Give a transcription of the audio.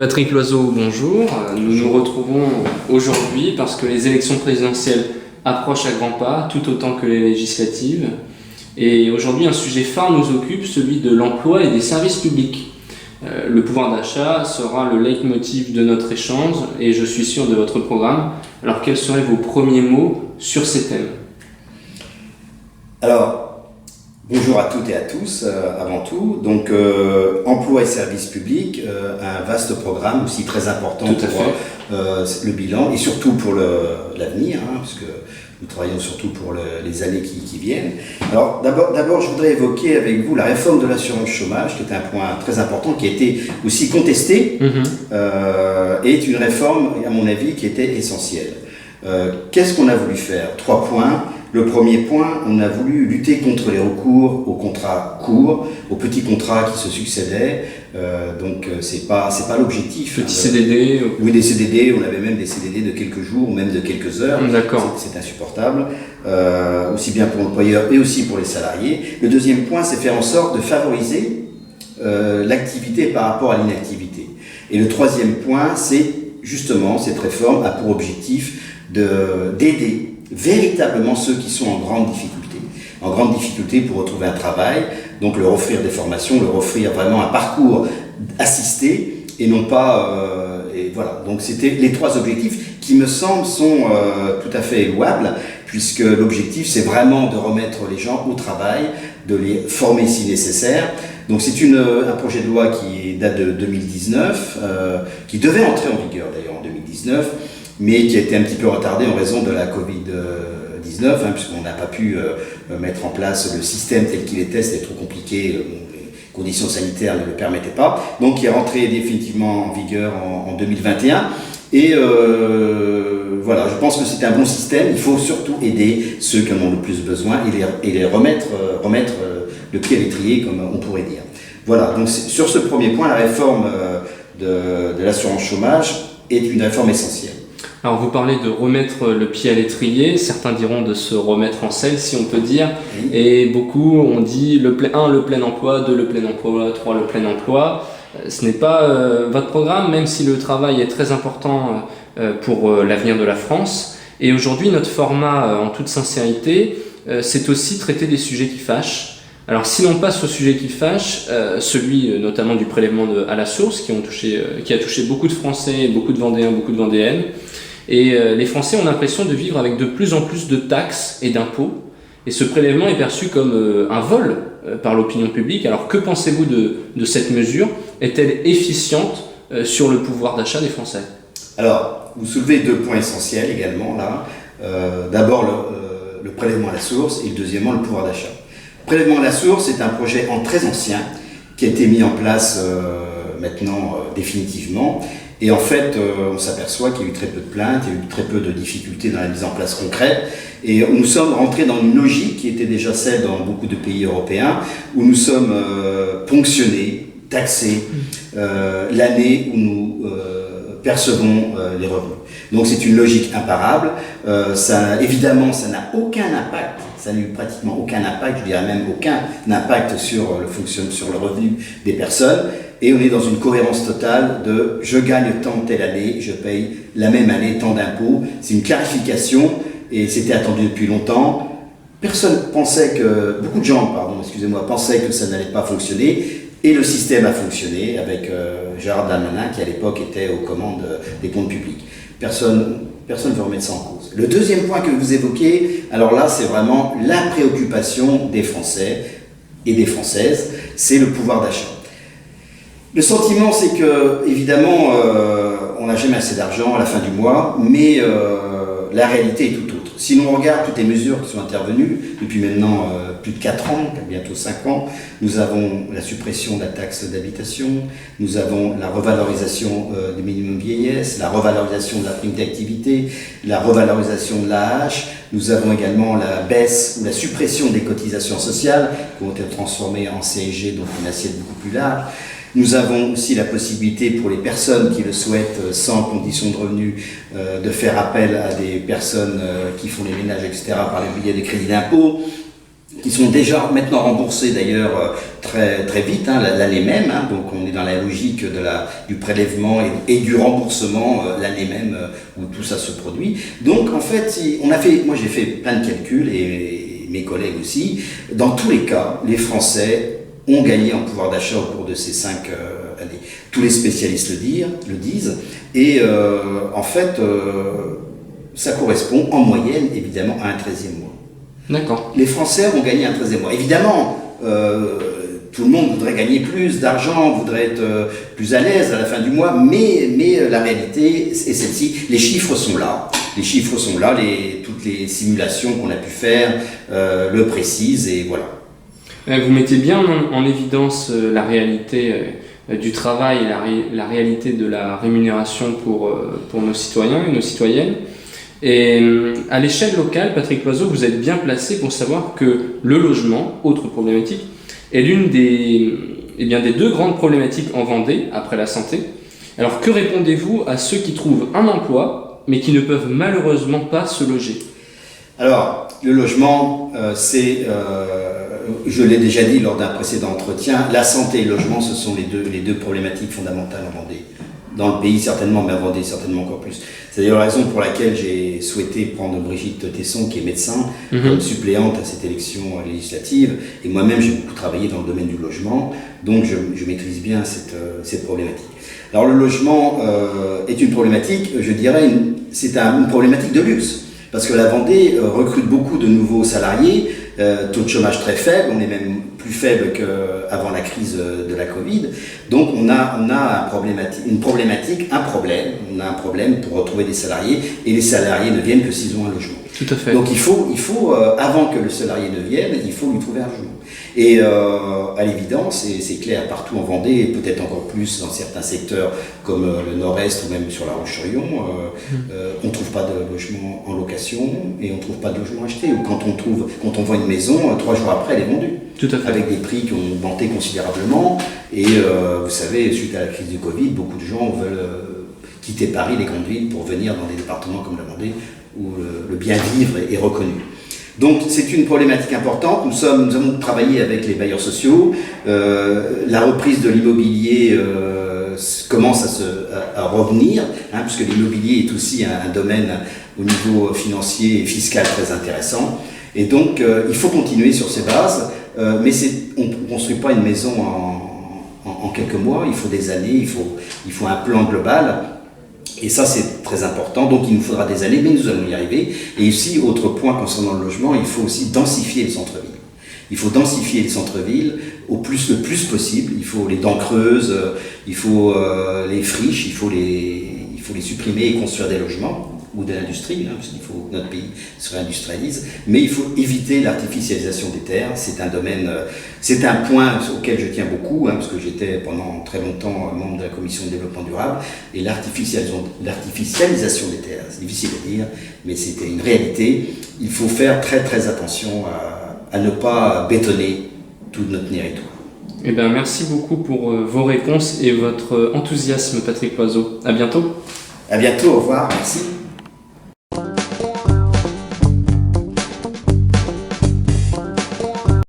Patrick Loiseau, bonjour. Nous nous retrouvons aujourd'hui parce que les élections présidentielles approchent à grands pas, tout autant que les législatives. Et aujourd'hui, un sujet phare nous occupe, celui de l'emploi et des services publics. Le pouvoir d'achat sera le leitmotiv de notre échange et je suis sûr de votre programme. Alors, quels seraient vos premiers mots sur ces thèmes ? Alors, bonjour à toutes et à tous, avant tout. Donc, emploi et services publics, un vaste programme aussi très important pour le bilan et surtout pour l'avenir, puisque nous travaillons surtout pour les années qui viennent. Alors, d'abord, je voudrais évoquer avec vous la réforme de l'assurance chômage, qui est un point très important, qui a été aussi contesté, et est une réforme, à mon avis, qui était essentielle. Qu'est-ce qu'on a voulu faire ? 3 points. Le premier point, on a voulu lutter contre les recours aux contrats courts, aux petits contrats qui se succédaient. Donc c'est pas l'objectif. Petits CDD. Oui, des CDD. On avait même des CDD de quelques jours ou même de quelques heures. D'accord. C'est insupportable, aussi bien pour l'employeur et aussi pour les salariés. Le deuxième point, c'est faire en sorte de favoriser l'activité par rapport à l'inactivité. Et le troisième point, c'est justement cette réforme a pour objectif d'aider véritablement ceux qui sont en grande difficulté pour retrouver un travail, donc leur offrir des formations, leur offrir vraiment un parcours assisté et non pas... et voilà, donc c'était les 3 objectifs qui me semblent sont tout à fait louables, puisque l'objectif c'est vraiment de remettre les gens au travail, de les former si nécessaire. Donc c'est un projet de loi qui date de 2019, qui devait entrer en vigueur d'ailleurs en 2019, mais qui a été un petit peu retardé en raison de la Covid-19, puisqu'on n'a pas pu mettre en place le système tel qu'il était, c'était trop compliqué, les conditions sanitaires ne le permettaient pas. Donc il est rentré définitivement en vigueur en 2021. Et voilà, je pense que c'est un bon système. Il faut surtout aider ceux qui en ont le plus besoin et les remettre le pied à l'étrier, comme on pourrait dire. Voilà, donc sur ce premier point, la réforme de l'assurance chômage est une réforme essentielle. Alors vous parlez de remettre le pied à l'étrier, certains diront de se remettre en selle si on peut dire, oui. Et beaucoup ont dit le plein emploi, 2 le plein emploi, 3 le plein emploi. Ce n'est pas votre programme, même si le travail est très important pour l'avenir de la France. Et aujourd'hui, notre format, en toute sincérité, c'est aussi traiter des sujets qui fâchent. Alors si l'on passe au sujet qui fâche, celui notamment du prélèvement à la source qui a touché beaucoup de Français, beaucoup de Vendéens, beaucoup de Vendéennes. Et les Français ont l'impression de vivre avec de plus en plus de taxes et d'impôts. Et ce prélèvement est perçu comme un vol par l'opinion publique. Alors que pensez-vous de cette mesure ? Est-elle efficiente sur le pouvoir d'achat des Français ? Alors, vous soulevez 2 points essentiels également là. D'abord le prélèvement à la source et deuxièmement le pouvoir d'achat. Le prélèvement à la source est un projet très ancien qui a été mis en place maintenant définitivement. Et en fait, on s'aperçoit qu'il y a eu très peu de plaintes, il y a eu très peu de difficultés dans la mise en place concrète. Et nous sommes rentrés dans une logique qui était déjà celle dans beaucoup de pays européens, où nous sommes ponctionnés, taxés, l'année où nous percevons les revenus. Donc c'est une logique imparable. Évidemment, ça n'a aucun impact. Ça n'a eu pratiquement aucun impact, je dirais même aucun impact sur le revenu des personnes. Et on est dans une cohérence totale de je gagne tant telle année, je paye la même année tant d'impôts. C'est une clarification et c'était attendu depuis longtemps. Beaucoup de gens pensaient que ça n'allait pas fonctionner. Et le système a fonctionné avec Gérald Darmanin qui à l'époque était aux commandes des comptes publics. Personne ne veut remettre ça en cause. Le deuxième point que vous évoquez, alors là c'est vraiment la préoccupation des Français et des Françaises, c'est le pouvoir d'achat. Le sentiment c'est que évidemment on n'a jamais assez d'argent à la fin du mois, mais la réalité est tout autre. Si l'on regarde toutes les mesures qui sont intervenues depuis maintenant plus de 4 ans, bientôt 5 ans, nous avons la suppression de la taxe d'habitation, nous avons la revalorisation du minimum vieillesse, la revalorisation de la prime d'activité, la revalorisation de l'AAH, nous avons également la baisse ou la suppression des cotisations sociales qui vont être transformées en CSG, donc une assiette beaucoup plus large. Nous avons aussi la possibilité pour les personnes qui le souhaitent, sans condition de revenu, de faire appel à des personnes qui font les ménages, etc., par le biais des crédits d'impôt. qui sont déjà maintenant remboursés d'ailleurs très, très vite, hein, l'année même. Hein, donc on est dans la logique du prélèvement et du remboursement l'année même où tout ça se produit. Donc en fait, moi j'ai fait plein de calculs et mes collègues aussi. Dans tous les cas, les Français ont gagné en pouvoir d'achat au cours de ces 5 années. Tous les spécialistes le disent. Et en fait, ça correspond en moyenne évidemment à un 13e mois. D'accord. Les Français ont gagné un 13e mois. Évidemment, tout le monde voudrait gagner plus d'argent, voudrait être plus à l'aise à la fin du mois, mais la réalité est celle-ci. Les chiffres sont là. Les chiffres sont là, toutes les simulations qu'on a pu faire le précisent, et voilà. Vous mettez bien en évidence la réalité du travail et la réalité de la rémunération pour nos citoyens et nos citoyennes. Et à l'échelle locale, Patrick Loiseau, vous êtes bien placé pour savoir que le logement, autre problématique, est l'une des 2 grandes problématiques en Vendée, après la santé. Alors que répondez-vous à ceux qui trouvent un emploi, mais qui ne peuvent malheureusement pas se loger? Alors, le logement, je l'ai déjà dit lors d'un précédent entretien, la santé et le logement, ce sont les deux problématiques fondamentales en Vendée. Dans le pays certainement, mais en Vendée certainement encore plus. C'est d'ailleurs la raison pour laquelle j'ai souhaité prendre Brigitte Tesson, qui est médecin, comme suppléante à cette élection législative. Et moi-même, j'ai beaucoup travaillé dans le domaine du logement, donc je maîtrise bien cette problématique. Alors le logement est une problématique, je dirais, c'est une problématique de luxe. Parce que la Vendée recrute beaucoup de nouveaux salariés, taux de chômage très faible, on est même plus faible qu'avant la crise de la Covid. Donc on a un problème pour retrouver des salariés, et les salariés ne viennent que s'ils ont un logement. Tout à fait. Donc il faut avant que le salarié ne vienne, il faut lui trouver un logement. Et à l'évidence, et c'est clair partout en Vendée, et peut-être encore plus dans certains secteurs comme le Nord-Est ou même sur la Roche-sur-Yon, on ne trouve pas de logement en location et on ne trouve pas de logement acheté. Ou quand on vend une maison, 3 jours après, elle est vendue. Tout à fait. Avec des prix qui ont augmenté considérablement. Et vous savez, suite à la crise du Covid, beaucoup de gens veulent quitter Paris, les grandes villes, pour venir dans des départements comme la Vendée, où le bien vivre est reconnu. Donc c'est une problématique importante. Nous avons travaillé avec les bailleurs sociaux. La reprise de l'immobilier commence à revenir, hein, puisque l'immobilier est aussi un domaine au niveau financier et fiscal très intéressant. Et donc il faut continuer sur ces bases, mais on ne construit pas une maison en quelques mois, il faut des années, il faut un plan global. Et ça, c'est très important. Donc, il nous faudra des années, mais nous allons y arriver. Et aussi, autre point concernant le logement, il faut aussi densifier les centres-villes. Il faut densifier les centres-villes le plus possible. Il faut les dents creuses, il faut les friches, il faut les supprimer et construire des logements ou de l'industrie, hein, parce qu'il faut que notre pays se réindustrialise. Mais il faut éviter l'artificialisation des terres. C'est un domaine, c'est un point auquel je tiens beaucoup, hein, parce que j'étais pendant très longtemps membre de la commission de développement durable. Et l'artificialisation des terres, c'est difficile à dire, mais c'était une réalité. Il faut faire très très attention à ne pas bétonner tout notre territoire. Eh bien, merci beaucoup pour vos réponses et votre enthousiasme, Patrick Loiseau. À bientôt. À bientôt, au revoir, merci.